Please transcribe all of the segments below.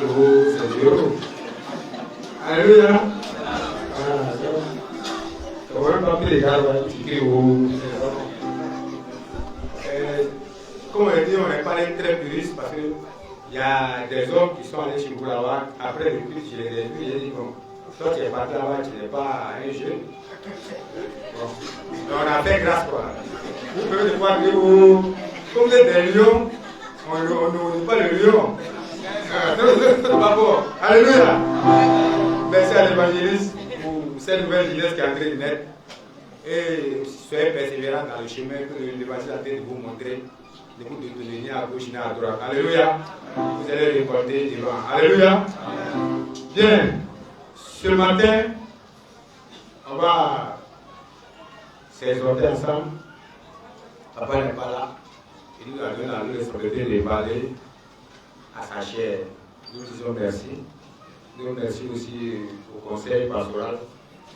oh, c'est zéro. Alléluia. On va même pas pris les gars, tu cries oh, comme on a dit, on n'est pas très puristes parce qu'il y a des hommes qui sont allés chez vous là-bas. Après le culte, je les ai vus, j'ai dit bon, toi tu es parti là-bas, tu n'es pas un jeune. Bon. Donc on a fait grâce quoi. Vous pouvez des fois dire oh, comme vous êtes des lions, on ne dit pas le lion. C'est pas bon. Alléluia. Merci à l'évangéliste pour cette nouvelle jeunesse qui est en train de naître. Et soyez persévérants dans le chemin que l'évangile a fait de vous montrer. De vous donner à gauche et à droite. Alléluia. Vous allez récolter devant. Alléluia. Bien. Ce matin, on va s'exhorter ensemble. Papa n'est pas là. Il nous a donné la responsabilité de parler à sa chair. Nous disons merci. Nous remercions aussi au conseil pastoral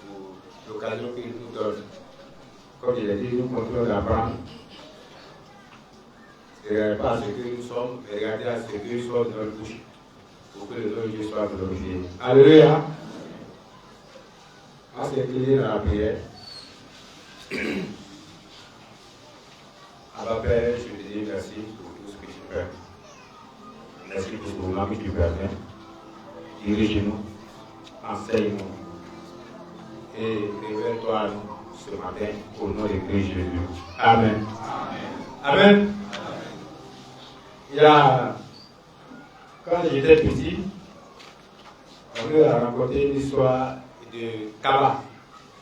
pour l'occasion qu'il nous donne. Comme je l'ai dit, nous continuons d'apprendre. Ne regardez pas à ce que nous sommes, mais regardez à ce que nous sommes dans notre bouche, pour que le nom de Dieu soit glorifié. Alléluia. On va s'incliner dans la prière. Abba Père, je te dis merci pour tout ce que tu fais. Merci pour ce moment que tu permets. Dirige-nous, enseigne-nous et révèle-toi à nous ce matin au nom de Christ Jésus. Amen. Amen. Il y a, quand j'étais petit, on a rencontré une histoire de Kaba.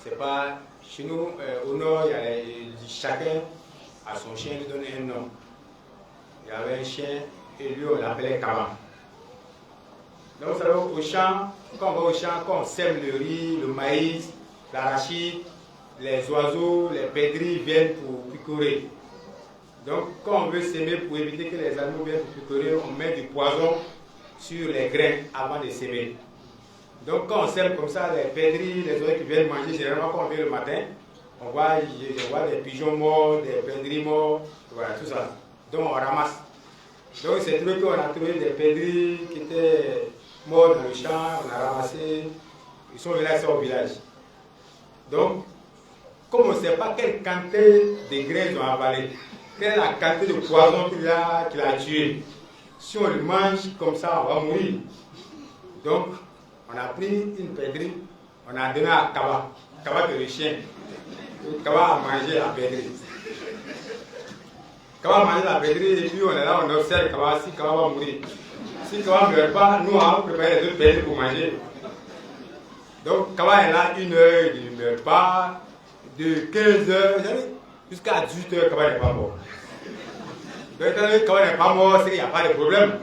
C'est pas, chez nous, au nord, chacun a son chien, lui donnait un nom. Il y avait un chien et lui on l'appelait Kaba. Donc vous savez, au champ, quand on va au champ, quand on sème le riz, le maïs, l'arachide, les oiseaux, les perdrix viennent pour picorer. Donc, quand on veut s'aimer pour éviter que les animaux viennent pour picorer, on met du poison sur les grains avant de s'aimer. Donc, quand on sème comme ça, les perdrix, les oiseaux qui viennent manger, généralement quand on vient le matin, on voit des pigeons morts, des perdrix morts, voilà, tout ça. Donc, on ramasse. Donc, c'est trouvé qu'on a trouvé des perdrix qui étaient morts dans le champ, on a ramassé, ils sont venus au village. Donc, comme on ne sait pas quelle quantité de grains ils ont avalé, quelle est la quantité de poison qu'il a tué. Si on le mange comme ça, on va mourir. Donc, on a pris une perdrix, on a donné à Kaba. Kaba c'est le chien. Kaba a mangé la perdrix. Kaba a mangé la perdrix et puis on est là, on observe Kaba, si Kaba va mourir. Si Kaba ne meurt pas, nous on va préparer les autres perdrix pour manger. Donc, Kaba est là 1 heure, il ne meurt pas. De 15 heures jusqu'à 18 heures, Kaba n'est pas mort. Donc, étant donné que Kaba n'est pas mort, c'est qu'il n'y a pas de problème.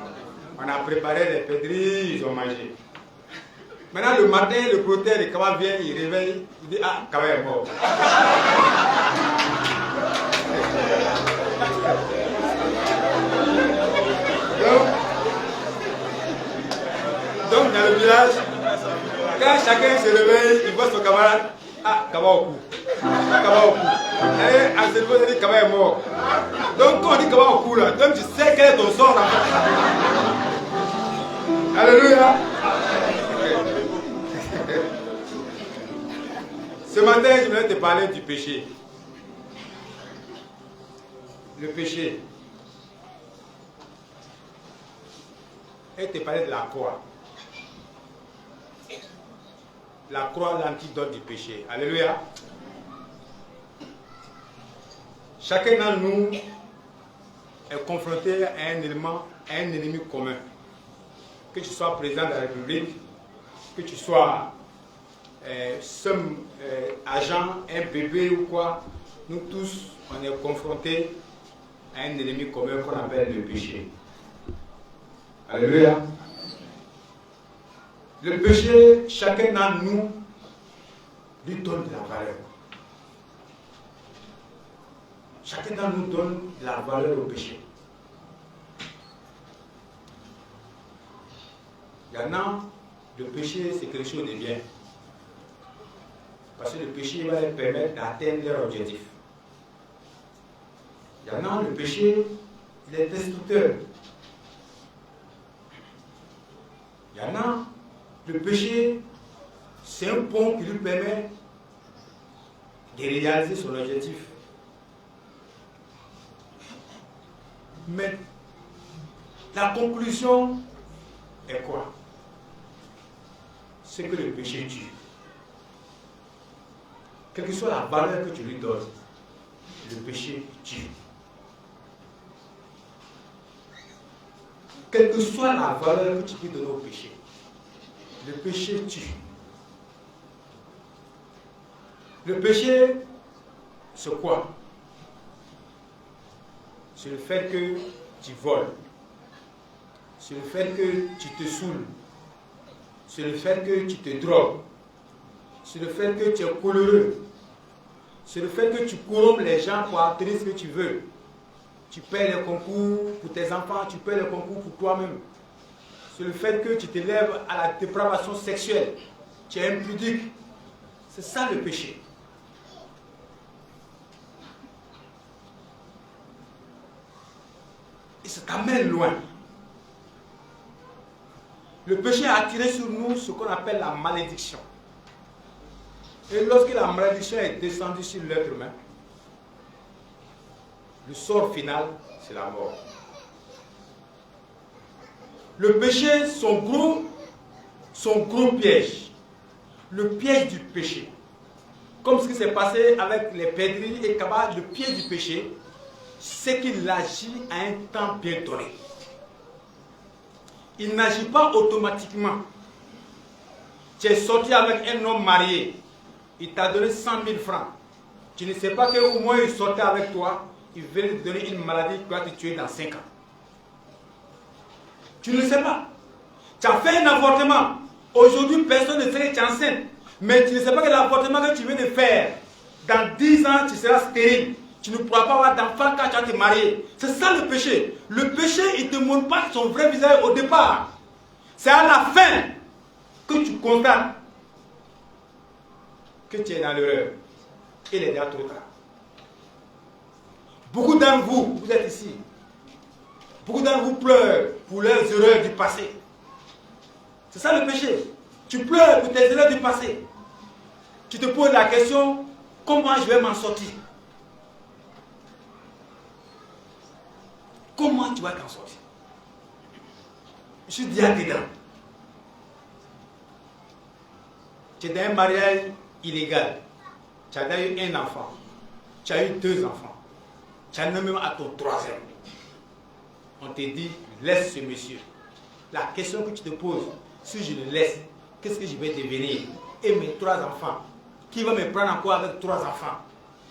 On a préparé les perdrix, ils ont mangé. Maintenant, le matin, le protège de Kaba vient, il réveille, il dit ah, Kaba est mort. Donc, dans le village, quand chacun se réveille, il voit son camarade, ah, Kaba au cou. Kaba au cou. Et à cette fois, il dit Kaba est mort. Donc, quand on dit Kaba au cou, là, donc tu sais quel est ton sort là. Alléluia. Ce matin, je voulais te parler du péché. Le péché. Et te parler de la croix. La croix, l'antidote du péché. Alléluia. Chacun d'entre nous est confronté à un élément, à un ennemi commun. Que tu sois président de la République, que tu sois agent, un bébé ou quoi, nous tous, on est confrontés à un ennemi commun qu'on appelle le péché. Alléluia. Le péché, chacun d'entre nous lui donne de la valeur. Chacun d'entre nous donne de la valeur au péché. Il y en a, le péché, c'est quelque chose de bien. Parce que le péché va leur permettre d'atteindre leur objectif. Il y en a, le péché, il est destructeur. Il y en a, le péché, c'est un pont qui lui permet de réaliser son objectif. Mais la conclusion est quoi? C'est que le péché tue. Quelle que soit la valeur que tu lui donnes, le péché tue. Quelle que soit la valeur que tu peux donner au péché, le péché tue. Le péché, c'est quoi? C'est le fait que tu voles. C'est le fait que tu te saoules. C'est le fait que tu te drogues. C'est le fait que tu es coloreux. C'est le fait que tu corrompes les gens pour obtenir ce que tu veux. Tu paies les concours pour tes enfants, tu paies les concours pour toi-même. C'est le fait que tu t'élèves à la dépravation sexuelle. Tu es impudique. C'est ça le péché. Et ça t'amène loin. Le péché a attiré sur nous ce qu'on appelle la malédiction. Et lorsque la malédiction est descendue sur l'être humain, le sort final, c'est la mort. Le péché, son gros piège, le piège du péché, comme ce qui s'est passé avec les pédris et Kaba, le piège du péché, c'est qu'il agit à un temps bien donné. Il n'agit pas automatiquement. Tu es sorti avec un homme marié, il t'a donné 100 000 francs. Tu ne sais pas qu'au moins il sortait avec toi, il venait te donner une maladie qui va te tuer dans 5 ans. Tu ne sais pas. Tu as fait un avortement. Aujourd'hui, personne ne sait que tu es enceinte. Mais tu ne sais pas que l'avortement que tu viens de faire, dans 10 ans, tu seras stérile. Tu ne pourras pas avoir d'enfant quand tu vas te marier. C'est ça le péché. Le péché, il ne te montre pas son vrai visage au départ. C'est à la fin que tu constates que tu es dans l'erreur. Il est déjà trop tard. Beaucoup d'entre vous, vous êtes ici. Beaucoup d'entre vous pleurent pour leurs erreurs du passé. C'est ça le péché. Tu pleures pour tes erreurs du passé. Tu te poses la question, comment je vais m'en sortir? Comment tu vas t'en sortir? Je suis déjà dedans. Tu es dans un mariage illégal. Tu as déjà eu un enfant. Tu as eu 2 enfants. Tu en as même à ton 3e. On te dit, laisse ce monsieur. La question que tu te poses, si je le laisse, qu'est-ce que je vais devenir? Et mes 3 enfants, qui va me prendre encore avec 3 enfants?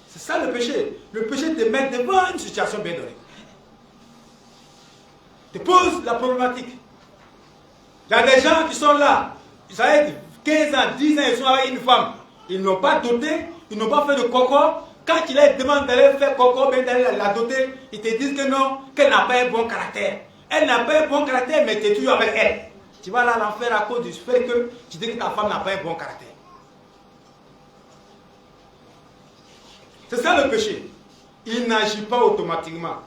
C'est ça le péché. Le péché te met devant une situation bien donnée. Te pose la problématique. Il y a des gens qui sont là, ils ont 15 ans, 10 ans, ils sont avec une femme. Ils n'ont pas doté, ils n'ont pas fait de coco. Quand tu leur demandes d'aller faire coco, bien d'aller la doter, ils te disent que non, qu'elle n'a pas un bon caractère. Elle n'a pas un bon caractère, mais tu es toujours avec elle. Tu vas là l'enfer à cause du fait que tu dis que ta femme n'a pas un bon caractère. C'est ça le péché. Il n'agit pas automatiquement.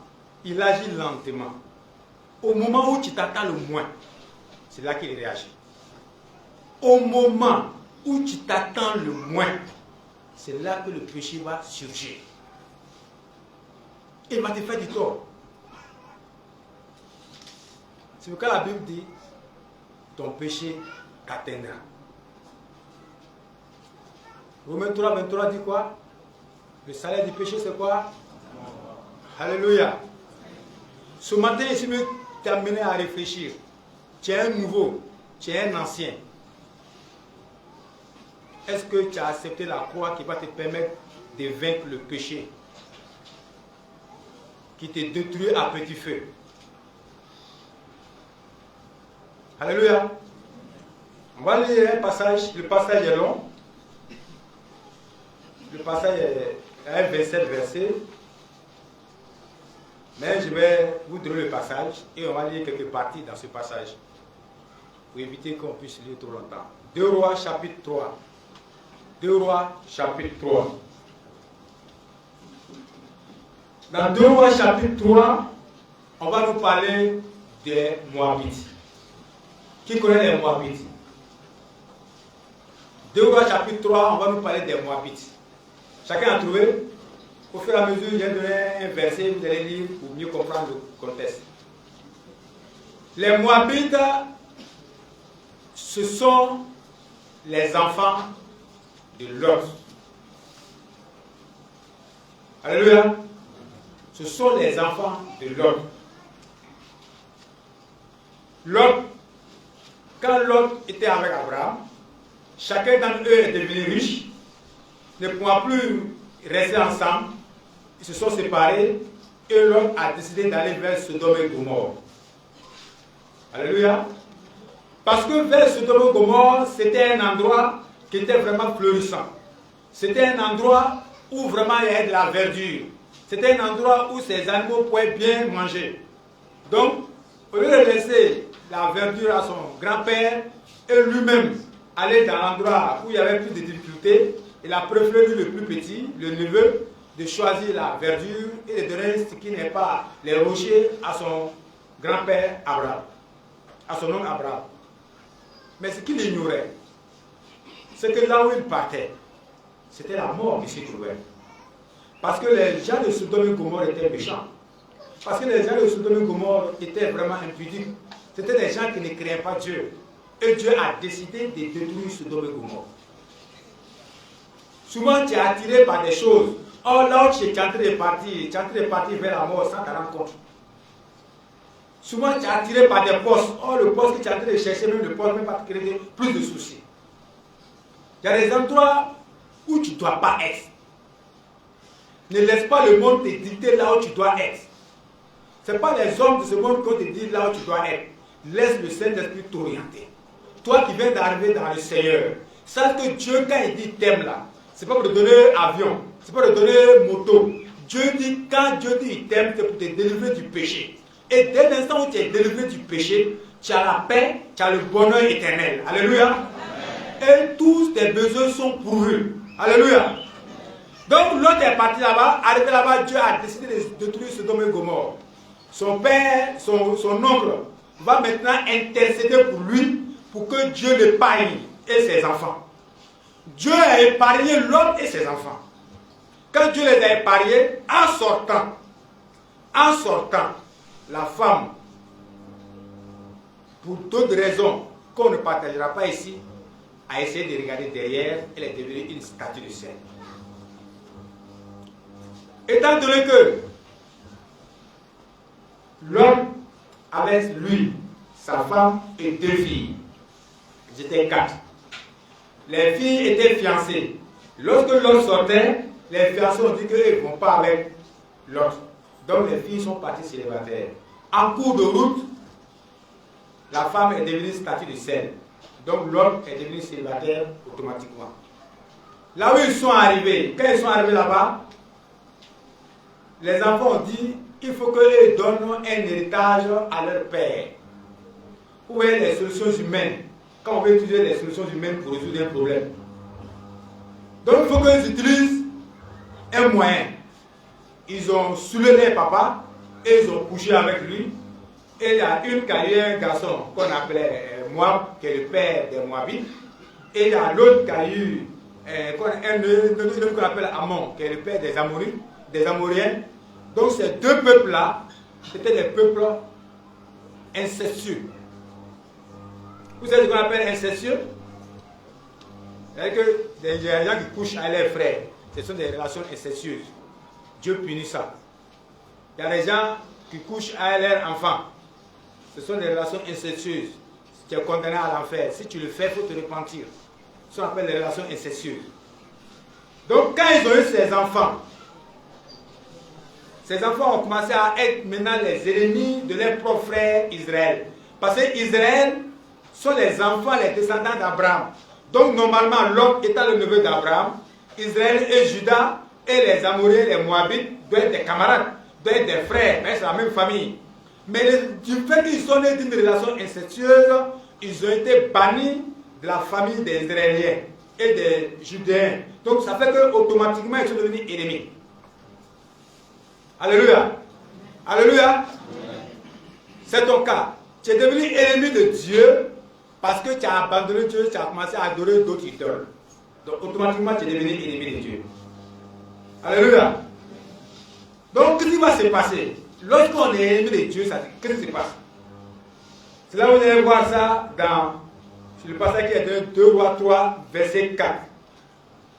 Il agit lentement. Au moment où tu t'attends le moins, c'est là qu'il réagit. Au moment où tu t'attends le moins, c'est là que le péché va surgir. Il va te faire du tort. C'est pourquoi la Bible dit, ton péché t'atteindra. Romains 3, 23 dit quoi? Le salaire du péché, c'est quoi? Alléluia. Ce matin, je veux t'amener à réfléchir. Tu es un nouveau, tu es un ancien. Est-ce que tu as accepté la croix qui va te permettre de vaincre le péché qui te détruit à petit feu? Alléluia. On va lire un passage. Le passage est long. Le passage est un 27 versets. Mais je vais vous donner le passage et on va lire quelques parties dans ce passage pour éviter qu'on puisse lire trop longtemps. 2 Rois chapitre 3. 2 Rois chapitre 3. Dans 2 Rois chapitre 3, on va nous parler des Moabites. Qui connaît les Moabites? 2 Rois chapitre 3, on va nous parler des Moabites. Chacun a trouvé? Au fur et à mesure, j'ai donné un verset, vous allez lire pour mieux comprendre le contexte. Les Moabites, ce sont les enfants de Lot. Alléluia. Ce sont les enfants de Lot. Lot, quand Lot était avec Abraham, chacun d'entre eux est devenu riche, ne pouvant plus rester ensemble, ils se sont séparés et Lot a décidé d'aller vers Sodome et Gomorrhe. Alléluia. Parce que vers Sodome et Gomorrhe, c'était un endroit qui était vraiment florissant. C'était un endroit où vraiment il y avait de la verdure. C'était un endroit où ces animaux pouvaient bien manger. Donc, au lieu de laisser la verdure à son grand-père et lui-même aller dans l'endroit où il y avait plus de difficultés, il a préféré lui le plus petit, le neveu, de choisir la verdure et de donner ce qui n'est pas les rochers à son grand-père Abraham, à son oncle Abraham. Mais ce qu'il ignorait, c'est que là où il partait, c'était la mort qui s'y trouvait. Parce que les gens de Sodome et Gomorrhe étaient méchants. Parce que les gens de Sodome et Gomorrhe étaient vraiment impudiques. C'était des gens qui ne créaient pas Dieu. Et Dieu a décidé de détruire Sodome et Gomorrhe. Souvent, tu es attiré par des choses. Or, là où tu es en train de partir vers la mort sans t'en rendre compte. Souvent, tu es attiré par des postes. Or, le poste que tu es en train de chercher, même le poste, même pas te créer plus de soucis. Il y a des endroits où tu ne dois pas être. Ne laisse pas le monde te dicter là où tu dois être. Ce n'est pas les hommes de ce monde qui te disent là où tu dois être. Laisse le Saint-Esprit t'orienter. Toi qui viens d'arriver dans le Seigneur, sache que Dieu, quand il dit t'aime là, ce n'est pas pour te donner avion, ce n'est pas pour te donner moto. Dieu dit, quand Dieu dit il t'aime, c'est pour te délivrer du péché. Et dès l'instant où tu es délivré du péché, tu as la paix, tu as le bonheur éternel. Alléluia. Et tous tes besoins sont pourvus. Alléluia. Donc l'autre est parti là-bas, arrivé là-bas, Dieu a décidé de détruire Sodome et Gomorrhe. Son père, son oncle, va maintenant intercéder pour lui, pour que Dieu l'épargne et ses enfants. Dieu a épargné l'homme et ses enfants. Quand Dieu les a épargnés, en sortant, la femme, pour d'autres raisons qu'on ne partagera pas ici, a essayé de regarder derrière, elle est devenue une statue de sel. Étant donné que l'homme avait lui, sa femme et 2 filles, ils étaient 4. Les filles étaient fiancées. Lorsque l'homme sortait, les fiancés ont dit qu'ils ne vont pas avec l'autre. Donc les filles sont parties célibataires. En cours de route, la femme est devenue statue de sel. Donc l'homme est devenu célibataire automatiquement. Là où ils sont arrivés, quand ils sont arrivés là-bas, les enfants ont dit il faut qu'ils donnent un héritage à leur père. Vous voyez les solutions humaines. Quand on veut utiliser les solutions humaines pour résoudre un problème. Donc il faut qu'ils utilisent un moyen. Ils ont saoulé leur papa et ils ont couché avec lui. Et il y a une qui a eu un garçon qu'on appelait Moab, qui est le père des Moabites. Et il y a l'autre qui a eu un qu'on appelle Ammon, qui est le père des Amorites, des Amoriens. Donc ces 2 peuples-là, c'était des peuples incestueux. Vous savez ce qu'on appelle incestueux? C'est-à-dire que des gens qui couchent à leurs frères, ce sont des relations incestueuses. Dieu punit ça. Il y a des gens qui couchent à leurs enfants. Ce sont des relations incestueuses. Tu es condamné à l'enfer. Si tu le fais, il faut te repentir. Ce qu'on appelle les relations incestueuses. Donc quand ils ont eu ces enfants ont commencé à être maintenant les ennemis de leurs propres frères Israël. Parce que Israël sont les enfants, les descendants d'Abraham. Donc normalement, l'homme étant le neveu d'Abraham, Israël et Juda et les Amoriens, les Moabites doivent être des camarades, doivent être des frères, mais c'est la même famille. Mais du fait qu'ils sont nés d'une relation incestueuse, ils ont été bannis de la famille des Israéliens et des Judéens. Donc ça fait qu'automatiquement ils sont devenus ennemis. Alléluia. Alléluia. C'est ton cas. Tu es devenu ennemi de Dieu parce que tu as abandonné Dieu, tu as commencé à adorer d'autres idoles. Donc automatiquement tu es devenu ennemi de Dieu. Alléluia. Donc qu'est-ce qui va se passer? Lorsqu'on est ennemi de Dieu, qu'est-ce qui se passe? C'est là où vous allez voir ça dans le passage qui est de 2 Rois 3, verset 4.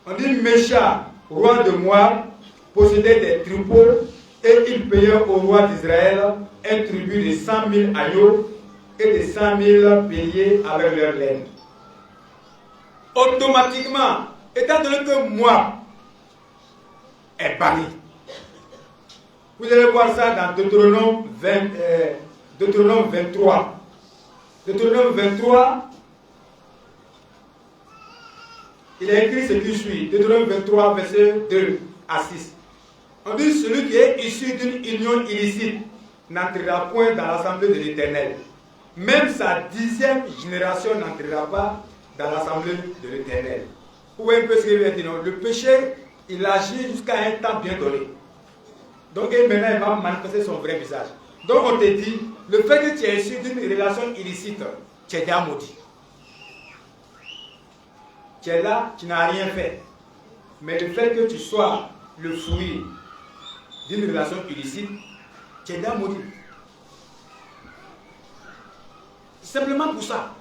On dit Mécha, roi de Moab, possédait des troupeaux et il payait au roi d'Israël un tribut de 100 000 agneaux et de 100 000 béliers avec leur laine. Automatiquement, étant donné que Moab est banni, vous allez voir ça dans Deutéronome 23. Deutéronome 23, il est écrit ce qui suit. Deutéronome 23, verset 2 à 6. On dit celui qui est issu d'une union illicite n'entrera point dans l'assemblée de l'Éternel. Même sa 10e génération n'entrera pas dans l'assemblée de l'Éternel. Vous voyez un peu ce qu'il veut dire. Le péché, il agit jusqu'à un temps bien donné. Donc maintenant, il va manifester son vrai visage. Donc on te dit, le fait que tu es issu d'une relation illicite, tu es déjà maudit. Tu es là, tu n'as rien fait. Mais le fait que tu sois le fruit d'une relation illicite, tu es déjà maudit. Simplement pour ça.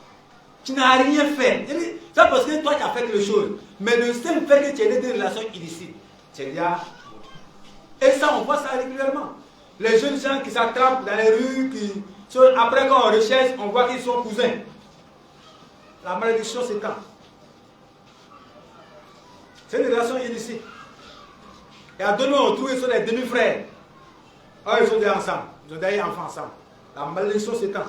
Tu n'as rien fait. C'est parce que toi tu as fait quelque chose. Mais le simple fait que tu aies des relations illicites, tu es déjà maudit. Et ça, on voit ça régulièrement. Les jeunes gens qui s'attrapent dans les rues, après quand on recherche, on voit qu'ils sont cousins. La malédiction s'étend. C'est une relation illicite. Et à deux mois, on trouve qu'ils sont des demi-frères. Ah, ils sont déjà ensemble. Ils ont déjà eu un enfant ensemble. La malédiction s'étend.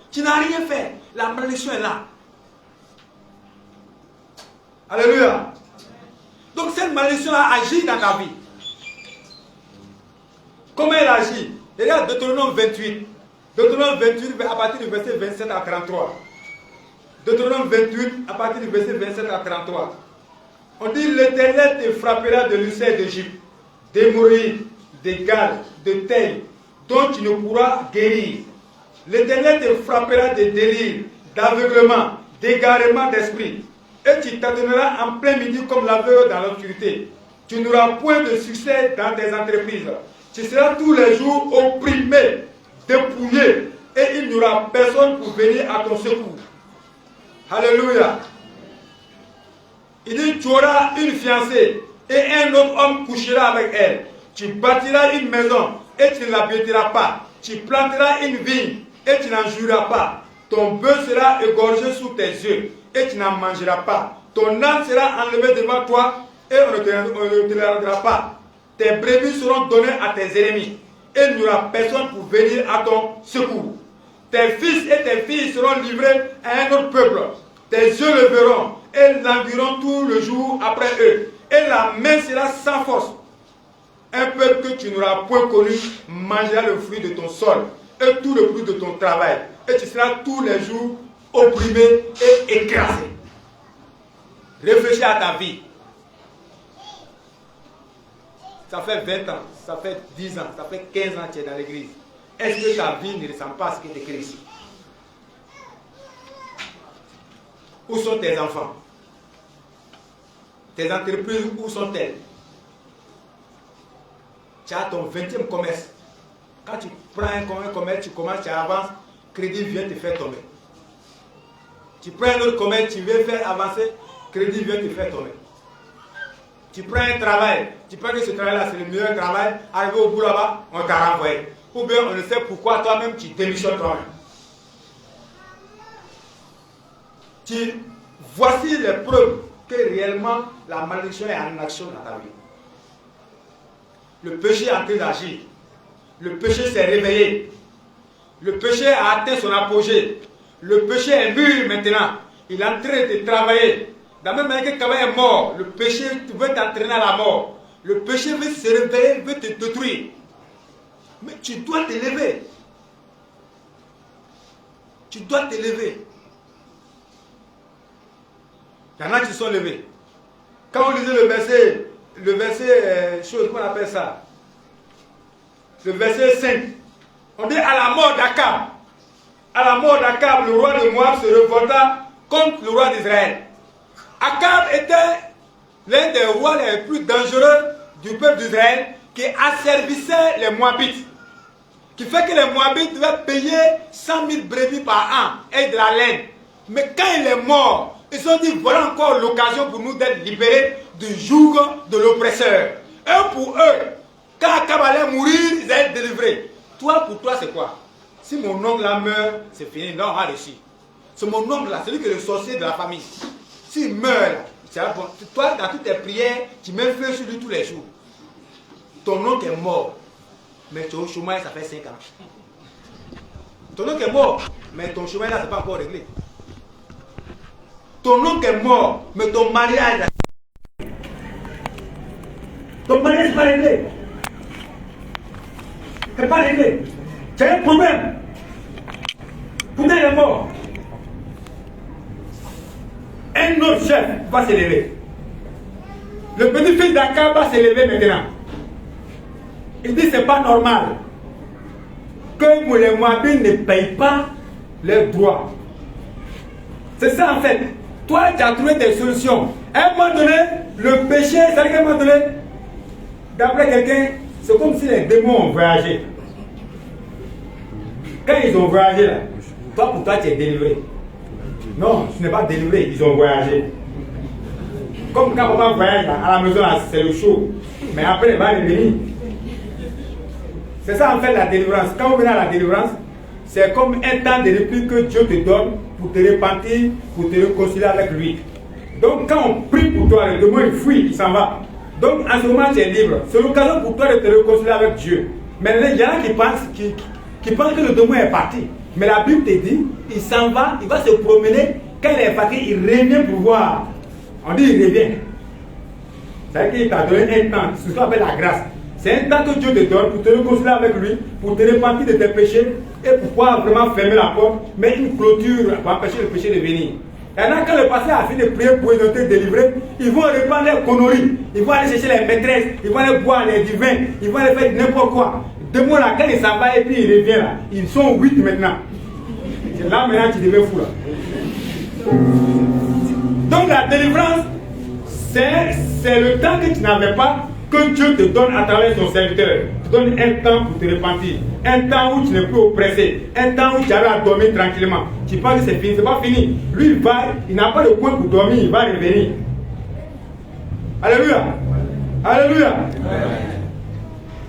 Tu n'as rien fait. La malédiction est là. Alléluia. Donc cette malédiction-là agit dans ta vie. Comment elle agit? Regarde Deutéronome 28. Deutéronome 28 à partir du verset 27 à 33. Deutéronome 28 à partir du verset 27 à 33. On dit l'Éternel te frappera de l'ulcère d'Égypte, d'hémorroïdes, de gales, de teils, dont tu ne pourras guérir. L'Éternel te frappera de délire, d'aveuglement, d'égarement d'esprit. Et tu t'adonneras en plein midi comme l'aveugle dans l'obscurité. Tu n'auras point de succès dans tes entreprises. Tu seras tous les jours opprimé, dépouillé, et il n'y aura personne pour venir à ton secours. Alléluia. Il dit, tu auras une fiancée, et un autre homme couchera avec elle. Tu bâtiras une maison, et tu ne l'habiteras pas. Tu planteras une vigne, et tu n'en jouiras pas. Ton bœuf sera égorgé sous tes yeux, et tu n'en mangeras pas. Ton âne sera enlevé devant toi, et on ne te le rendra pas. Tes brebis seront données à tes ennemis, et il n'y aura personne pour venir à ton secours. Tes fils et tes filles seront livrés à un autre peuple. Tes yeux le verront, et languiront tout le jour après eux. Et la main sera sans force. Un peuple que tu n'auras point connu mangera le fruit de ton sol, et tout le fruit de ton travail. Et tu seras tous les jours opprimé et écrasé. Réfléchis à ta vie. Ça fait 20 ans, ça fait 10 ans, ça fait 15 ans que tu es dans l'église. Est-ce que ta vie ne ressemble pas à ce qui est écrit ici? Où sont tes enfants? Tes entreprises, où sont-elles? Tu as ton 20e commerce. Quand tu prends un commerce, tu commences, tu avances, crédit vient te faire tomber. Tu prends un autre commerce, tu veux faire avancer, crédit vient te faire tomber. Tu prends un travail, tu penses que ce travail-là c'est le meilleur travail, arrivé au bout là-bas, on t'a renvoyé. Ou bien on ne sait pourquoi toi-même tu démissionnes toi-même. Voici les preuves que réellement la malédiction est en action dans ta vie. Le péché est en train d'agir. Le péché s'est réveillé. Le péché a atteint son apogée. Le péché est mûr maintenant. Il est en train de travailler. De la même manière que le travail est mort, le péché veut t'entraîner à la mort. Le péché veut se réveiller, veut te détruire. Mais tu dois te lever. Tu dois te lever. Il y en a qui sont levés. Quand on lisait le verset, chose qu'on appelle ça, le verset 5, on dit à la mort d'Akab, à la mort d'Akab, le roi de Moab se révolta contre le roi d'Israël. Akab était l'un des rois les plus dangereux du peuple d'Israël qui asservissait les Moabites. Qui fait que les Moabites devaient payer 100 000 brebis par an et de la laine. Mais quand il est mort, ils se sont dit voilà encore l'occasion pour nous d'être libérés du joug de l'oppresseur. Et pour eux, quand Akab allait mourir, ils allaient être délivrés. Toi, pour toi, c'est quoi? Si mon oncle là meurt, c'est fini, non, on va réussir. C'est mon oncle là, celui qui est le sorcier de la famille. S'il meurt, là, bon. Toi, dans toutes tes prières, tu mets le feu sur lui tous les jours. Ton oncle est mort, mais tu es au chômage, ça fait 5 ans. Ton oncle est mort, mais ton chômage là, c'est pas encore réglé. Ton oncle est mort, mais ton mariage là, ton mariage n'est pas réglé. C'est pas réglé. C'est un problème. Pourquoi il est mort? Un autre chef va s'élever. Le petit-fils d'Akab va s'élever maintenant. Il dit c'est pas normal que les Moabites ne payent pas leurs droits. C'est ça en fait. Toi, tu as trouvé des solutions. À un moment donné, le péché, c'est-à-dire qu'à un moment donné, d'après quelqu'un, c'est comme si les démons ont voyagé. Quand ils ont voyagé là, toi pour toi tu es délivré. Non, tu n'es pas délivré, ils ont voyagé. Comme quand papa voyage là, à la maison, c'est le chaud. Mais après, il va revenir. C'est ça en fait la délivrance. Quand vous venez à la délivrance, c'est comme un temps de répit que Dieu te donne pour te repentir, pour te réconcilier avec lui. Donc quand on prie pour toi, le démon il fuit, il s'en va. Donc en ce moment tu es libre. C'est l'occasion pour toi de te réconcilier avec Dieu. Mais il y en a qui pensent que le démon est parti. Mais la Bible te dit, il s'en va, il va se promener. Quand il est parti, il revient pour voir. On dit il revient. C'est-à-dire qu'il t'a donné un temps, c'est ce qu'on appelle la grâce. C'est un temps que Dieu te donne pour te réconcilier avec lui, pour te repentir de tes péchés et pour pouvoir vraiment fermer la porte, mettre une clôture pour empêcher le péché de venir. Et là, quand le pasteur a fini de prier pour les te délivrer, ils vont reprendre les conneries, ils vont aller chercher les maîtresses, ils vont aller boire les divins, ils vont aller faire n'importe quoi. Deux mois là, quand il s'en va et puis il revient là, ils sont 8 maintenant. C'est là maintenant tu deviens fou là. Donc la délivrance, c'est le temps que tu n'avais pas, que Dieu te donne à travers son serviteur. Tu donnes un temps pour te repentir, un temps où tu n'es plus oppressé, un temps où tu arrives à dormir tranquillement. Tu penses que c'est fini, c'est pas fini. Lui il va, il n'a pas de point pour dormir, il va revenir. Alléluia. Alléluia.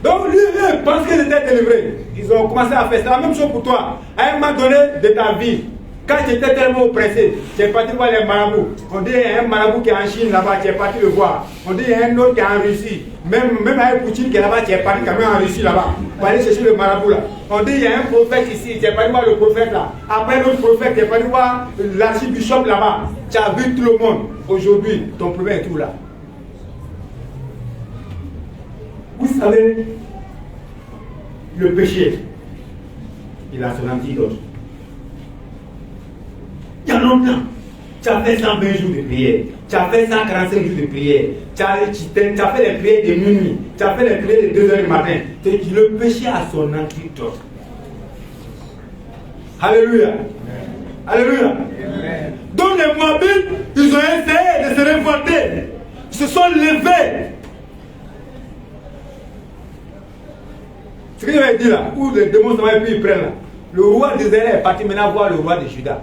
Donc lui, il pense qu'ils étaient délivrés. Ils ont commencé à faire. C'est la même chose pour toi. À un moment donné de ta vie, quand tu étais tellement oppressé, tu es parti voir les marabouts. On dit qu'il y a un marabout qui est en Chine là-bas, tu es parti le voir. On dit qu'il y a un autre qui est en Russie. Même avec Poutine qui est là-bas, tu es parti quand même en Russie là-bas. Pour aller chercher le marabout là. On dit qu'il y a un prophète ici, tu es parti voir le prophète là. Après l'autre prophète, tu es parti voir l'archibishop là-bas. Tu as vu tout le monde. Aujourd'hui, ton problème est tout là. Vous savez, le péché, il a son antidote. Il y a longtemps, tu as fait 120 jours de prière, tu as fait 145 jours de prière, tu as fait les prières de minuit, tu as fait les prières de 2 heures du matin. Le péché a son antidote. Alléluia. Alléluia. Donc les Moabites, ils ont essayé de se révolter. Ils se sont levés. Ce que j'avais dit là, où les démons s'en et puis ils prennent là. Le roi d'Israël est parti maintenant voir le roi de Juda.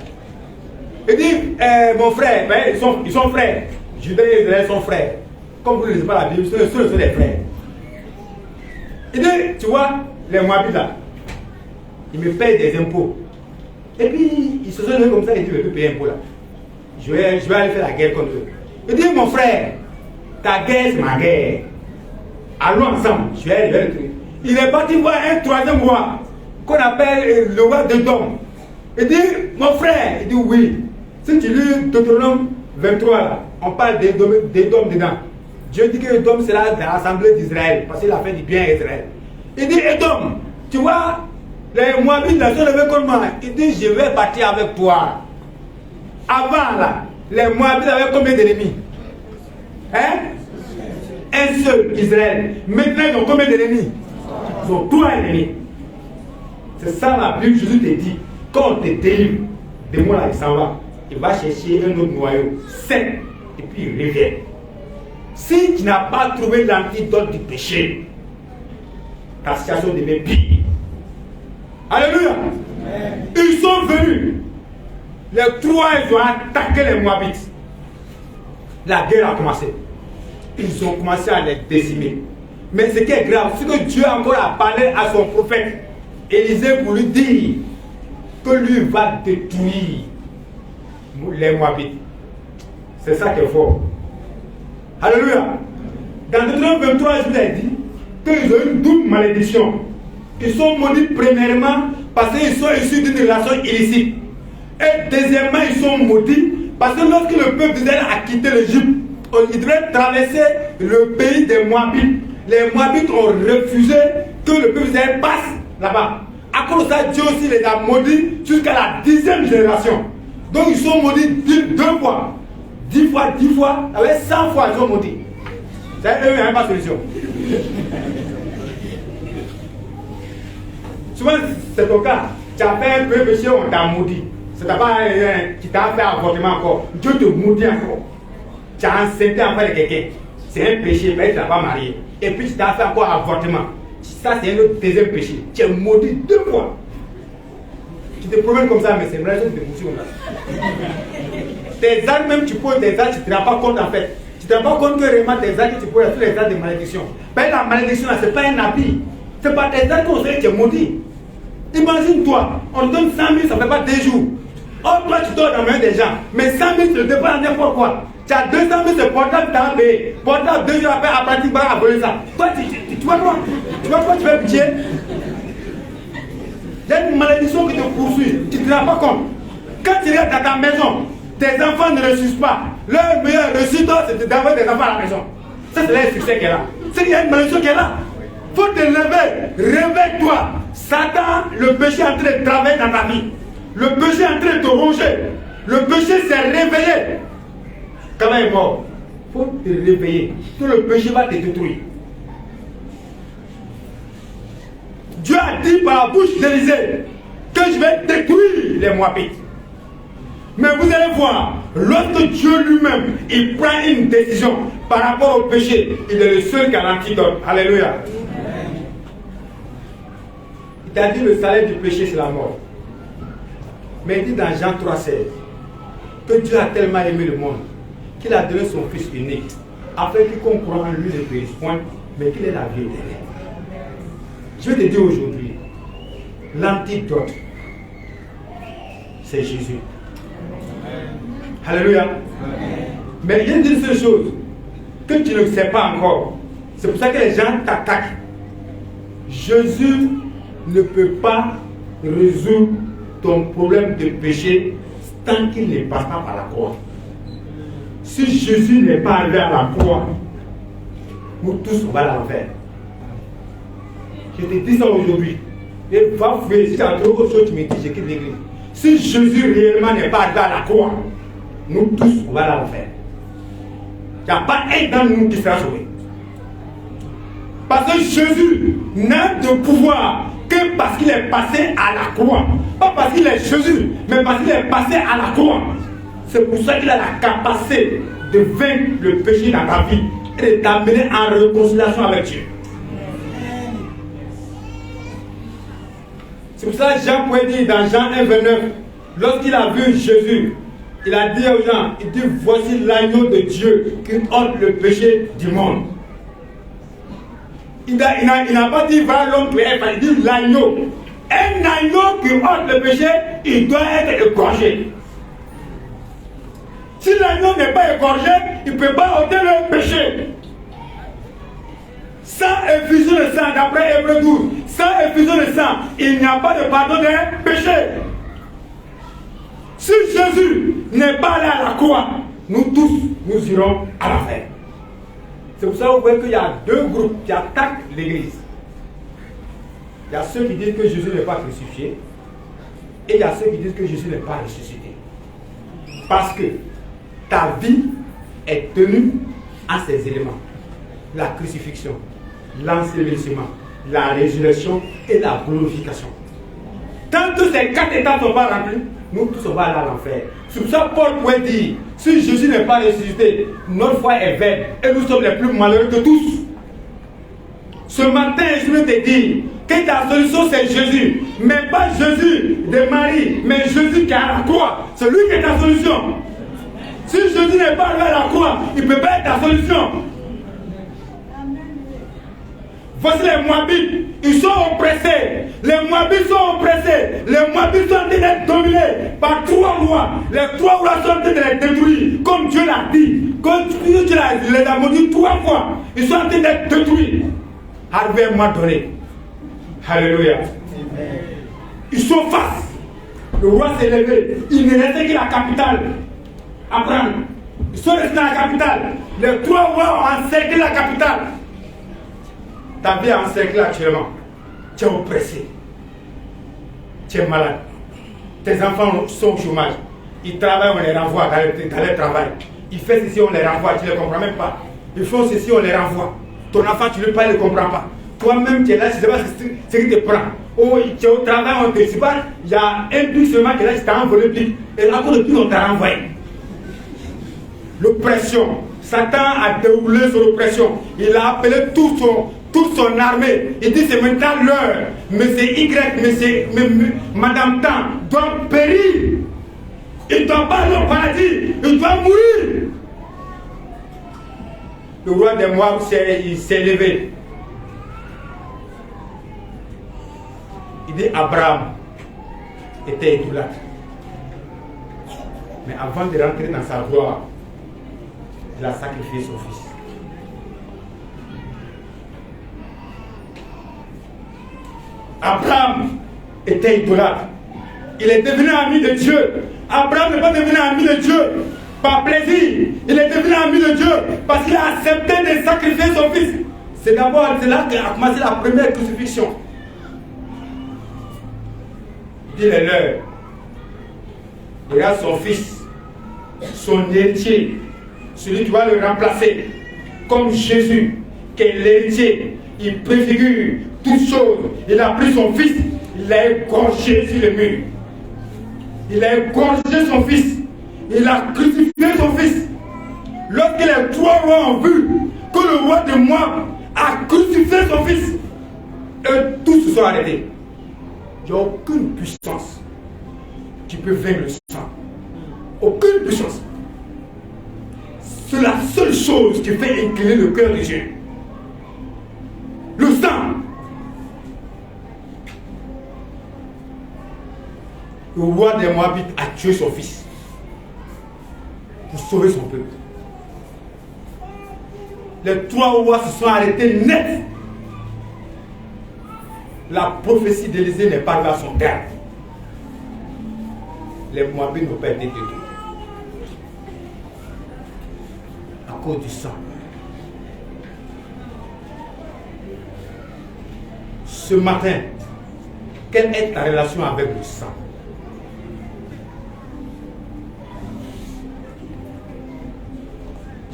Il dit, mon frère, ben, ils sont frères. Juda et Israël sont frères. Comme vous ne lisez pas la Bible, ce sont des frères. Il dit, tu vois, les Moabites là, ils me payent des impôts. Et puis, ils se sont levés comme ça, ils disent, je vais payer impôts là. Je vais aller faire la guerre contre eux. Il dit, mon frère, ta guerre c'est ma guerre. Allons ensemble, je vais aller le truc. Il est parti voir un troisième roi, qu'on appelle le roi d'Édom. Il dit, mon frère, il dit oui. Si tu lis Deutéronome 23, là, on parle d'Édom dedans. Dieu dit que Édom c'est l'assemblée d'Israël, parce qu'il a fait du bien à Israël. Il dit, Édom, tu vois, les Moabites là sont levés comme moi. Il dit, je vais partir avec toi. Avant là, les Moabites avaient combien d'ennemis? Hein? Un seul, Israël. Maintenant, ils ont combien d'ennemis? Ils ont 3 ennemis. C'est ça la Bible, Jésus te dit. quand on te délivre, de moi là, il s'en va. Il va chercher un autre noyau sec et puis il revient. Si tu n'as pas trouvé l'antidote du péché, ta situation devient pire. Alléluia. Ils sont venus. Les trois, ils ont attaqué les Moabites. La guerre a commencé. Ils ont commencé à les décimer. Mais ce qui est grave, c'est que Dieu encore a parlé à son prophète Élisée pour lui dire que lui va détruire les Moabites. C'est ça qui est fort. Alléluia. Dans Deutéronome 23, je vous ai dit qu'ils ont une double malédiction. Ils sont maudits premièrement parce qu'ils sont issus d'une relation illicite. Et deuxièmement, ils sont maudits parce que lorsque le peuple d'Israël a quitté l'Égypte, il devait traverser le pays des Moabites. Les Moabites ont refusé que le peuple d'Israël passe là-bas. À cause de ça, Dieu aussi les a maudits jusqu'à la 10e génération. Donc ils sont maudits 2 fois. 10 fois, avec 100 fois ils sont maudits. C'est eux, il n'y a pas de solution. Souvent, c'est ton cas. Tu as fait un peu péché, on t'a maudit. C'est pas qui t'a fait avortement encore. Dieu te maudit encore. Tu as enceinté encore de quelqu'un. C'est un péché, mais tu n'as pas marié. Et puis tu t'as fait encore avortement. Ça, c'est un autre deuxième péché. Tu es maudit 2 fois. Tu te promènes comme ça, mais c'est une relation de poursuivre comme ça. Tes actes, même tu poses des actes, tu ne te rends pas compte en fait. Tu ne te rends pas compte que vraiment tes actes, tu poses tous les actes de malédiction. Mais la malédiction, ce n'est pas un habit. Ce n'est pas tes actes qu'on sait que tu es maudit. Imagine-toi, on te donne 100 000, ça ne fait pas 2 jours. Or, toi, tu dors dans la main des gens. Mais 100 000, tu ne te pas n'importe quoi. Tu as 200 000, c'est portable, tu as payé. Portable, 2 jours après, tu vas voler ça. Toi, tu vois quoi? Tu vois quoi? Tu fais pitié? Il y a une malédiction qui te poursuit. Tu ne te rends pas compte. Quand tu restes dans ta maison, tes enfants ne ressuscitent pas. Leur meilleur résultat, c'est d'avoir des enfants à la maison. Ça, c'est le succès qui est là. C'est qu'il y a une malédiction qui est là. Il faut te lever. Réveille-toi. Satan, le péché est en train de travailler dans ta vie. Le péché est en train de te ronger. Le péché s'est réveillé. Quand il est mort, il faut te réveiller. Tout le péché va te détruire. Dieu a dit par la bouche d'Élisée que je vais détruire les Moabites. Mais vous allez voir, lorsque Dieu lui-même il prend une décision par rapport au péché, il est le seul qui a l'antidote. Alléluia. Il t'a dit le salaire du péché c'est la mort. Mais il dit dans Jean 3,16 que Dieu a tellement aimé le monde qu'il a donné son Fils unique afin qu'il comprenne en lui ne périsse point, mais qu'il ait la vie éternelle. Je vais te dire aujourd'hui, l'antidote, c'est Jésus. Alléluia. Mais il y a une seule chose que tu ne sais pas encore. C'est pour ça que les gens t'attaquent. Jésus ne peut pas résoudre ton problème de péché tant qu'il ne passe pas par la croix. Si Jésus n'est pas arrivé à la croix, nous tous on va à l'enfer. Je te dis ça aujourd'hui. Et va fouiller. Si tu as trop de choses, tu me dis, je quitte l'église. Si Jésus réellement n'est pas arrivé à la croix, nous tous, on va à l'enfer. Il n'y a pas un dans nous qui sera sauvé. Parce que Jésus n'a de pouvoir que parce qu'il est passé à la croix. Pas parce qu'il est Jésus, mais parce qu'il est passé à la croix. C'est pour ça qu'il a la capacité de vaincre le péché dans ta vie et de t'amener en réconciliation avec Dieu. C'est pour ça que Jean pouvait dire dans Jean 1,29, lorsqu'il a vu Jésus, il a dit aux gens, il dit, voici l'agneau de Dieu qui ôte le péché du monde. Il n'a pas dit, voilà l'homme qui est, il dit l'agneau. Un agneau qui ôte le péché, il doit être égorgé. Si l'agneau n'est pas égorgé, il ne peut pas ôter le péché. Sans effusion de sang, d'après Hébreux 12, sans effusion de sang, il n'y a pas de pardon des péchés. Si Jésus n'est pas allé à la croix, nous tous, nous irons à l'enfer. C'est pour ça que vous voyez qu'il y a 2 groupes qui attaquent l'église. Il y a ceux qui disent que Jésus n'est pas crucifié, et il y a ceux qui disent que Jésus n'est pas ressuscité. Parce que ta vie est tenue à ces éléments. La crucifixion, l'ensevelissement, la résurrection et la glorification. Tant que ces 4 étapes ne sont pas remplies, nous tous on va aller à l'enfer. C'est pour ça que Paul pouvait dire, si Jésus n'est pas ressuscité, notre foi est vaine et nous sommes les plus malheureux de tous. Ce matin, je veux te dire que ta solution c'est Jésus, mais pas Jésus de Marie, mais Jésus qui est à la croix. C'est lui qui est ta solution. Si Jésus n'est pas arrivé à la croix, il ne peut pas être ta solution. Voici les Moabites, ils sont oppressés. Les Moabites sont oppressés. Les Moabites sont en train d'être dominés par 3 rois. Les 3 rois sont en train de les détruire, comme Dieu l'a dit. Comme Dieu les a maudits 3 fois. Ils sont en train d'être détruits. Arrivé à un moment donné. Alléluia. Ils sont face. Le roi s'est levé. Il ne restait que la capitale. Abraham. Ils sont restés dans la capitale. Les 3 rois ont encerclé la capitale. Ta vie est encerclée actuellement. Tu es oppressé. Tu es malade. Tes enfants sont au chômage. Ils travaillent, on les renvoie dans leur travail. Ils font ceci, on les renvoie. Tu ne les comprends même pas. Ils font ceci, on les renvoie. Ton enfant, tu ne le parles, il ne comprend pas. Toi-même, tu es là, je ne sais pas ce qui te prend. Oh, tu es au travail, on te dit pas. Il y a un but seulement qui est là, tu t'as envolé le but. Et à cause de plus, on t'a renvoyé. L'oppression. Satan a déroulé son oppression. Il a appelé toute son armée. Il dit c'est maintenant l'heure. Monsieur Y, monsieur Madame Tan doit périr. Il ne doit pas aller au paradis. Il doit mourir. Le roi des Moab s'est levé. Il dit Abraham était idolâtre. Mais avant de rentrer dans sa gloire, il a sacrifié son fils. Abraham était idolâtre. Il est devenu ami de Dieu. Abraham n'est pas devenu ami de Dieu par plaisir. Il est devenu ami de Dieu parce qu'il a accepté de sacrifier son fils. C'est d'abord là qu'a commencé la première crucifixion. Il est l'heure. Regarde son fils, son héritier, celui qui va le remplacer, comme Jésus, qui est l'héritier. Il préfigure toutes choses. Il a pris son fils, il l'a égorgé sur le mur. Il a égorgé son fils. Il a crucifié son fils. Lorsque les 3 rois ont vu que le roi de Moab a crucifié son fils, eux tous se sont arrêtés. Il n'y a aucune puissance qui peut vaincre le sang. Aucune puissance. C'est la seule chose qui fait incliner le cœur de Dieu. Le sang. Le roi des Moabites a tué son fils pour sauver son peuple. Les 3 rois se sont arrêtés net. La prophétie d'Élysée n'est pas à son terme. Les Moabites n'ont pas été détruits à cause du sang. Ce matin, quelle est ta relation avec le sang?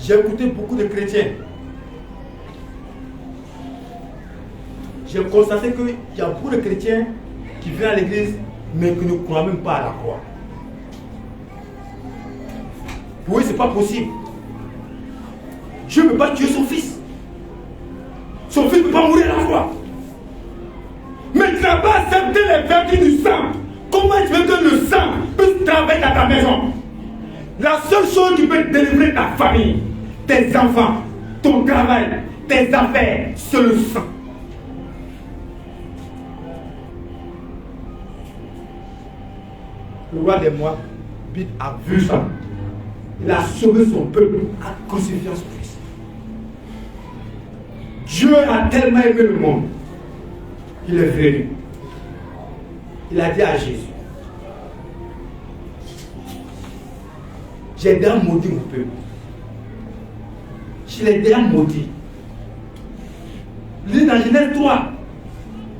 J'ai écouté beaucoup de chrétiens. J'ai constaté qu'il y a beaucoup de chrétiens qui viennent à l'église mais qui ne croient même pas à la croix. Oui, ce n'est pas possible. Dieu ne peut pas tuer son fils. Son fils ne peut pas mourir à la croix. Mais tu n'as pas accepté les vertus du sang. Comment tu veux que le sang puisse travailler dans ta maison? La seule chose qui peut délivrer ta famille, tes enfants, ton travail, tes affaires, c'est le sang. Le roi des Moabites a vu ça. Il a sauvé son peuple en crucifiant son fils. Dieu a tellement aimé le monde. Il est venu. Il a dit à Jésus, j'ai déjà maudit mon peuple. Je l'ai déjà maudit. Il dit dans Genèse 3,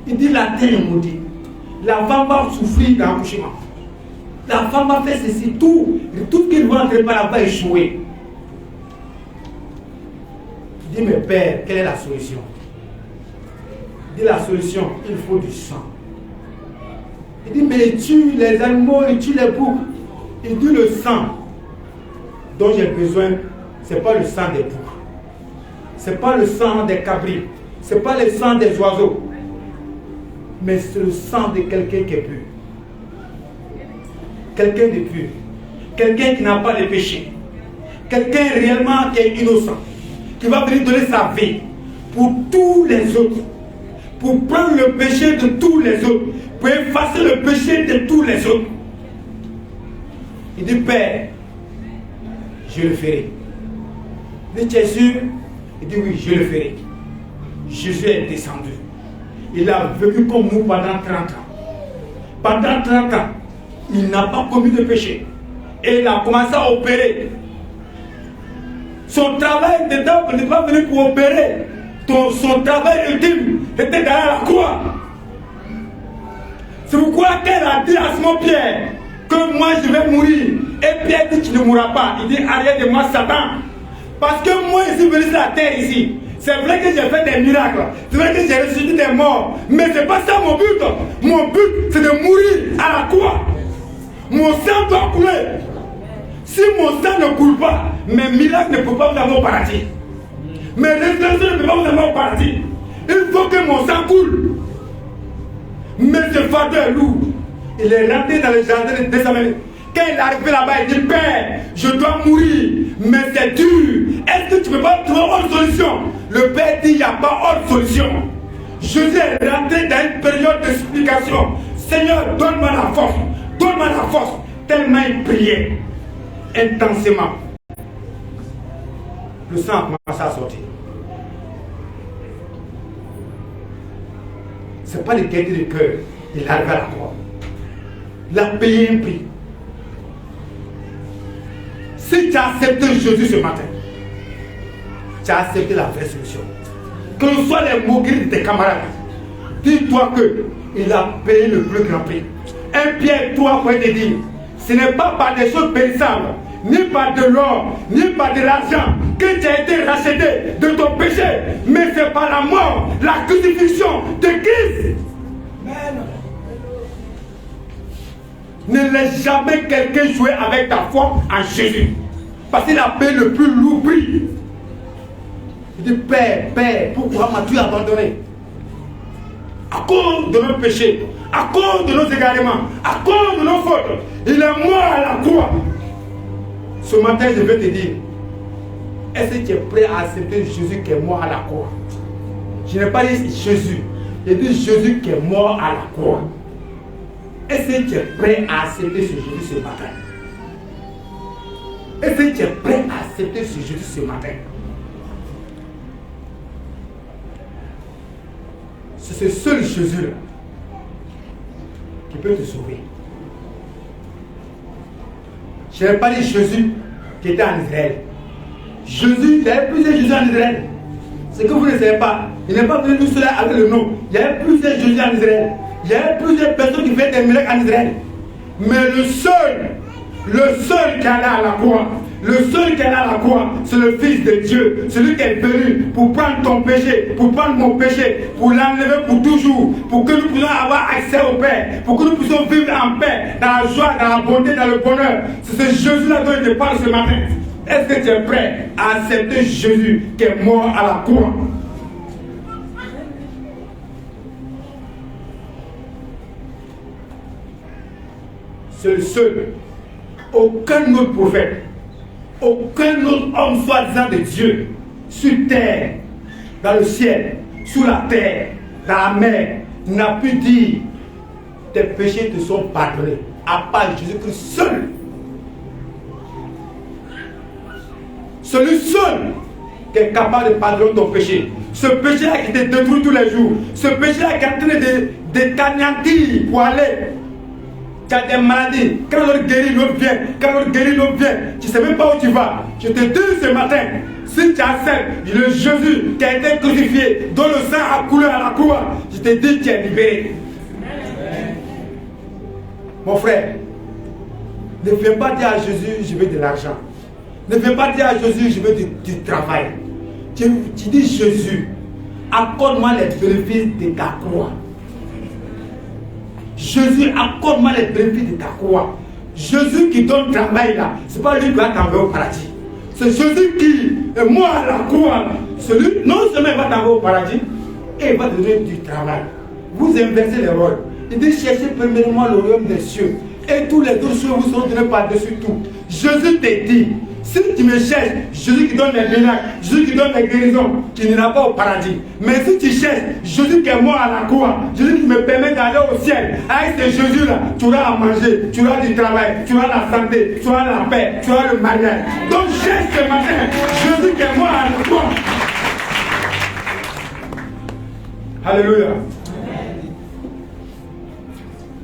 il dit la terre est maudite. La femme va souffrir dans l'accouchement. La femme va faire ceci, tout ce qu'il va entrer par là va échouer. Il dit, mais Père, quelle est la solution? Il dit, la solution, il faut du sang. Il dit, mais il tue les animaux, il tue les boucs. Il dit, le sang dont j'ai besoin, ce n'est pas le sang des boucs. Ce n'est pas le sang des cabris. Ce n'est pas le sang des oiseaux. Mais c'est le sang de quelqu'un qui est pur. Quelqu'un de pur. Quelqu'un qui n'a pas de péché. Quelqu'un réellement qui est innocent. Qui va venir donner sa vie pour tous les autres. Pour prendre le péché de tous les autres. Pour effacer le péché de tous les autres. Il dit, Père, je le ferai. Il dit, tu es sûr? Il dit, oui, je le ferai. Jésus est descendu. Il a vécu comme nous pendant 30 ans. Pendant 30 ans, il n'a pas commis de péché. Et il a commencé à opérer. Son travail n'était pas venu pour opérer. Son travail ultime était derrière la croix. C'est pourquoi qu'elle a dit à Simon-Pierre que moi je vais mourir. Et Pierre dit, tu ne mourras pas. Il dit, arrête de moi, Satan. Parce que moi, je suis venu sur la terre ici. C'est vrai que j'ai fait des miracles. C'est vrai que j'ai ressuscité des morts. Mais ce n'est pas ça mon but. Mon but, c'est de mourir à la croix. Mon sang doit couler. Si mon sang ne coule pas, mes miracles ne peuvent pas vous amener au paradis. Mes résurrections ne peuvent pas vous amener au paradis. Il faut que mon sang coule. Mais ce fardeau est lourd. Il est rentré dans le jardin de Gethsémani. Quand il est arrivé là-bas, il dit, Père, je dois mourir, mais c'est dur. Est-ce que tu ne peux pas trouver autre solution? Le Père dit, il n'y a pas autre solution. Jésus est rentré dans une période de supplication. Seigneur, donne-moi la force. Donne-moi la force. Tellement il priait intensément. Le sang a commencé à sortir. Ce n'est pas le gaieté de cœur. Il arrive à la croix. Il a payé un prix. Si tu as accepté Jésus ce matin, tu as accepté la vraie solution. Que ce soit les moqueries de tes camarades, dis-toi qu'il a payé le plus grand prix. 1 Pierre 3 pour te dire, ce n'est pas par des choses périssables, ni par de l'or, ni par de l'argent, que tu as été racheté de ton péché, mais c'est par la mort, la crucifixion de Christ. Amen. Ne laisse jamais quelqu'un jouer avec ta foi en Jésus. Parce qu'il a payé le plus lourd prix. Il dit, Père, Père, pourquoi m'as-tu abandonné? À cause de nos péchés, à cause de nos égarements, à cause de nos fautes. Il est mort à la croix. Ce matin, je vais te dire, est-ce que tu es prêt à accepter Jésus qui est mort à la croix? Je n'ai pas dit Jésus, j'ai dit Jésus qui est mort à la croix. Est-ce que tu es prêt à accepter ce Jésus ce matin? Est-ce que tu es prêt à accepter ce Jésus ce matin? C'est ce seul Jésus-là qui peut te sauver. Je n'ai pas dit Jésus qui était en Israël. Jésus, il y avait plusieurs Jésus en Israël. Ce que vous ne savez pas, il n'est pas venu tout seul avec le nom. Il y avait plusieurs Jésus en Israël. Il y avait plusieurs personnes qui faisaient des miracles en Israël. Mais le seul qui allait à la croix, le seul qui allait à la croix, c'est le Fils de Dieu. Celui qui est venu pour prendre ton péché, pour prendre mon péché, pour l'enlever pour toujours, pour que nous puissions avoir accès au Père, pour que nous puissions vivre en paix, dans la joie, dans la bonté, dans le bonheur. C'est ce Jésus-là dont je te parle ce matin. Est-ce que tu es prêt à accepter Jésus qui est mort à la croix? C'est le seul. Aucun autre prophète, aucun autre homme soi-disant de Dieu, sur terre, dans le ciel, sous la terre, dans la mer, n'a pu dire tes péchés te sont pardonnés, à part Jésus-Christ seul. Celui seul qui est capable de pardonner ton péché. Ce péché-là qui te détruit tous les jours. Ce péché-là qui est en train de t'anéantir pour aller. Tu as des maladies. Quand l'autre guérit, l'autre vient. Quand l'autre guérit, l'autre vient. Tu ne sais même pas où tu vas. Je te dis ce matin, si tu acceptes le Jésus qui a été crucifié, dont le sang a coulé à la croix, je te dis que tu es libéré. Mon frère, ne viens pas dire à Jésus, je veux de l'argent. Ne viens pas dire à Jésus, je veux du travail. Tu dis, Jésus, accorde-moi les bénéfices de ta croix. Jésus, accorde-moi les bénéfices de ta croix. Jésus qui donne le travail là, c'est pas lui qui va t'envoyer au paradis. C'est Jésus qui est mort à la croix. Celui, non seulement il va t'envoyer au paradis, et il va te donner du travail. Vous inversez les rôles. Il dit cherchez premièrement le royaume des cieux. Et tous les autres choses vous seront donnés par-dessus tout. Jésus te dit, si tu me cherches, Jésus qui donne les miracles, Jésus qui donne les guérisons, tu n'iras pas au paradis. Mais si tu cherches Jésus qui est mort à la croix, Jésus qui me permet d'aller au ciel, avec ce Jésus-là, tu auras à manger, tu auras du travail, tu auras la santé, tu auras la paix, tu auras le mariage. Donc cherche ce matin Jésus qui est mort à la croix. Alléluia.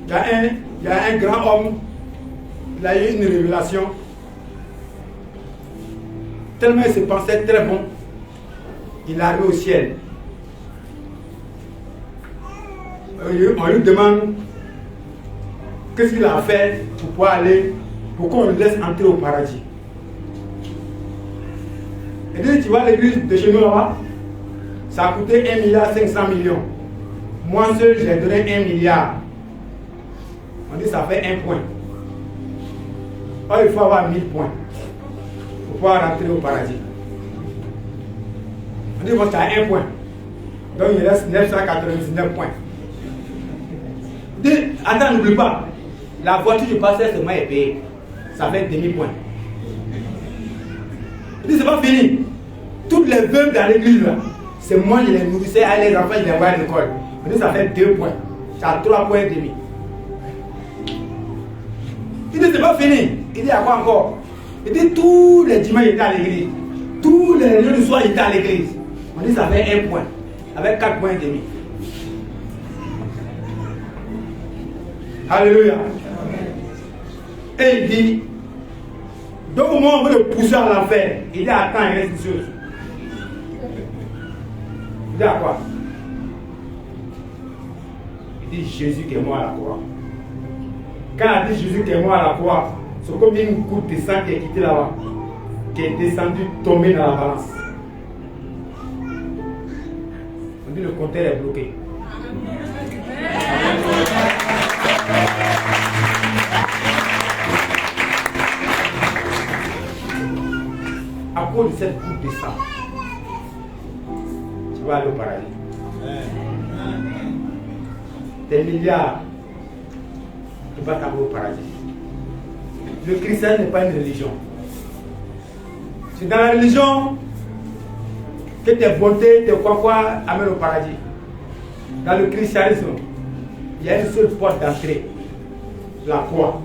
Il y a un grand homme, il a eu une révélation. Tellement il se pensait très bon, il est arrivé au ciel. On lui demande qu'est-ce qu'il a fait pour pouvoir aller, pour qu'on le laisse entrer au paradis. Il dit, tu vois l'église de chez nous là-bas, ça a coûté 1,5 milliard. Moi seul, j'ai donné 1 milliard. On dit, ça fait 1 point. Or, il faut avoir 1000 points pour pouvoir rentrer au paradis. On dit, bon, tu as 1 point. Donc, il reste 999 points. Il dit, attends, n'oublie pas, la voiture du pasteur seulement est payée. Ça fait demi-point. Il dit, c'est pas fini. Toutes les veuves dans l'église, là, c'est moi qui les nourrissais, à les enfants, je les envoyais à l'école. On dit, ça fait 2 points. Ça a 3 points et demi. Il dit, c'est pas fini. Il dit, à quoi encore? Il dit, tous les dimanches, il était à l'église. Tous les jours du soir, il était à l'église. On dit, ça fait 1 point. Avec 4 points et demi. Alléluia. Et il dit, donc au moment où on veut le pousser à l'enfer, il dit, attends, il reste une chose. Il dit, à quoi? Il dit, Jésus qui est mort à la croix. Quand il dit Jésus qui est mort à la croix, c'est comme une goutte de sang qui est quittée là-bas, qui est descendue, tombée dans la balance. On dit le compteur est bloqué. À cause de cette goutte de sang, tu vas aller au paradis. Des milliards ne vont pas t'envoyer au paradis. Le christianisme n'est pas une religion. C'est dans la religion que tes bontés, tes quoi amènent au paradis. Dans le christianisme, il y a une seule porte d'entrée, la croix.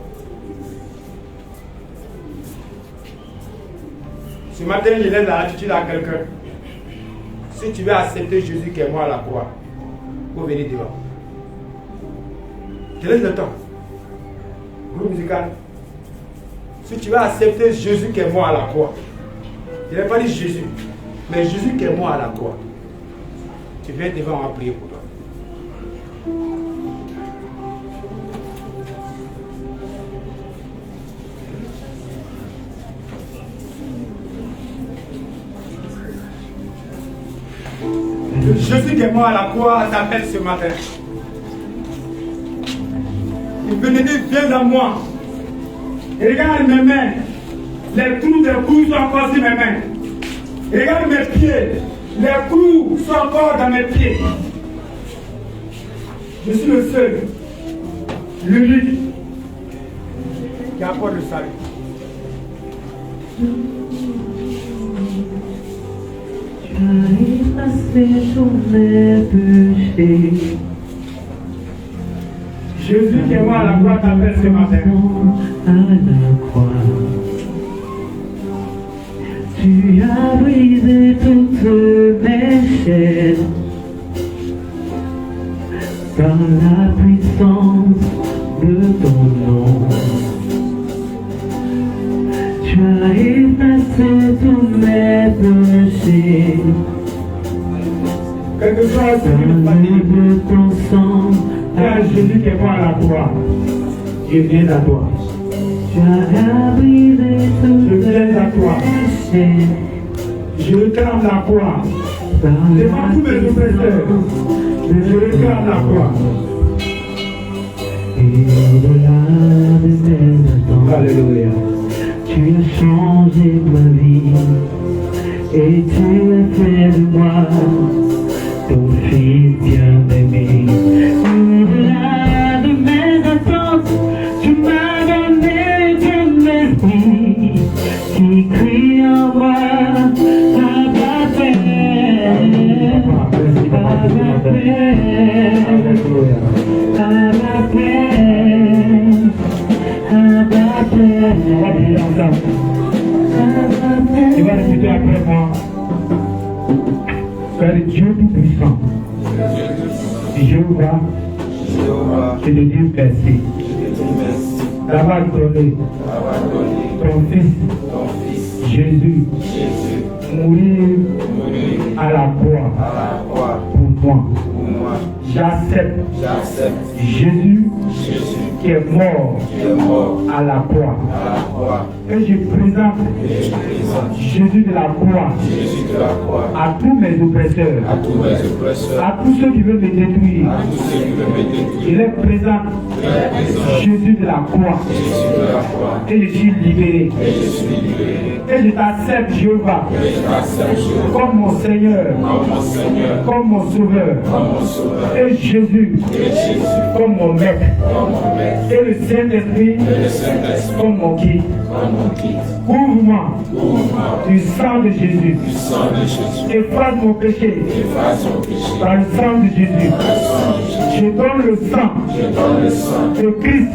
Ce matin, je laisse l'attitude à quelqu'un. Si tu veux accepter Jésus qui est mort à la croix, il faut venir devant. Je laisse le temps. Groupe musical. Si tu veux accepter Jésus qui est mort à la croix, je n'ai pas dit Jésus, mais Jésus qui est mort à la croix, tu viens devant, on va prier pour toi. Jésus qui est mort à la croix t'appelle ce matin. Il venait dire, viens à moi. Et regarde mes mains. Les clous des clous sont encore sur mes mains. Et regarde mes pieds. Les clous sont encore dans mes pieds. Je suis le seul, l'unique, qui apporte le salut. Tu as effacé tous mes péchés. Jésus qui est mort à la croix t'appelle ce matin. À la croix, tu as brisé toutes mes chaînes. Par la puissance de ton nom, tu as effacé tous mes péchés. Quelque soit ce que nous de ton sang, à Jésus qui est mort à la croix, je viens à toi. tu as brisé toutes mes chaînes. Je réclame la croix. Par Devant tous mes oppresseurs, je réclame la croix. au-delà de mes attentes. Alléluia. Tu as changé ma vie et tu as fait de moi ton fils bien-aimé. Au-delà de mes attentes, tu m'as donné ton esprit qui crie en moi. Abba Père, Abba Père, Abba Père, Abba Père. Tu vas répéter après moi. Père Dieu Tout-Puissant, Jéhovah, je te dis merci d'avoir donné ton Fils Jésus mourir à la croix pour moi. J'accepte Jésus qui est mort à la croix. Et je présente Jésus de la croix à tous mes oppresseurs, à tous ceux qui veulent me détruire. Il est présent Jésus de la croix. Et je suis libéré. Et je t'accepte, Jéhovah, comme mon Seigneur, comme mon Sauveur. Et Jésus comme mon Maître. Et le Saint-Esprit comme mon guide. Couvre-moi du sang de Jésus. Efface mon péché par le sang de Jésus. Je donne le sang de Christ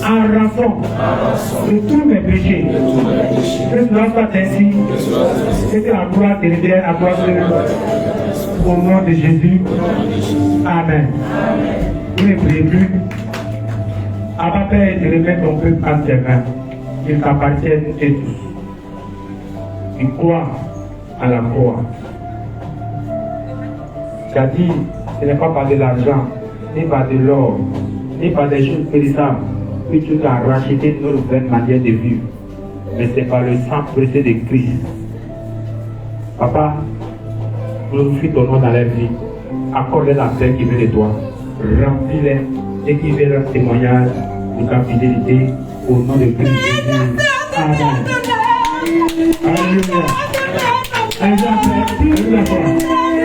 en rançon de tous mes péchés. Que cela soit ainsi. Que la gloire t'élève à toi seul. Au nom de Jésus. Amen. Vous ne priez plus. Abba Père, je remets ton peuple à tes mains. Il t'appartient et tous. Il croit à la croix. Tu as dit, ce n'est pas par de l'argent, ni par de l'or, ni par des choses périssables que tu as racheté notre nouvelle manière de vivre. Mais c'est par le sang précieux de Christ. Papa, glorifie ton nom dans leur vie. Accorde la paix qui vient de toi. Remplis-les et qui verra témoignage de ta fidélité au nom de Christ Jésus. Amen. Alléluia. Alléluia.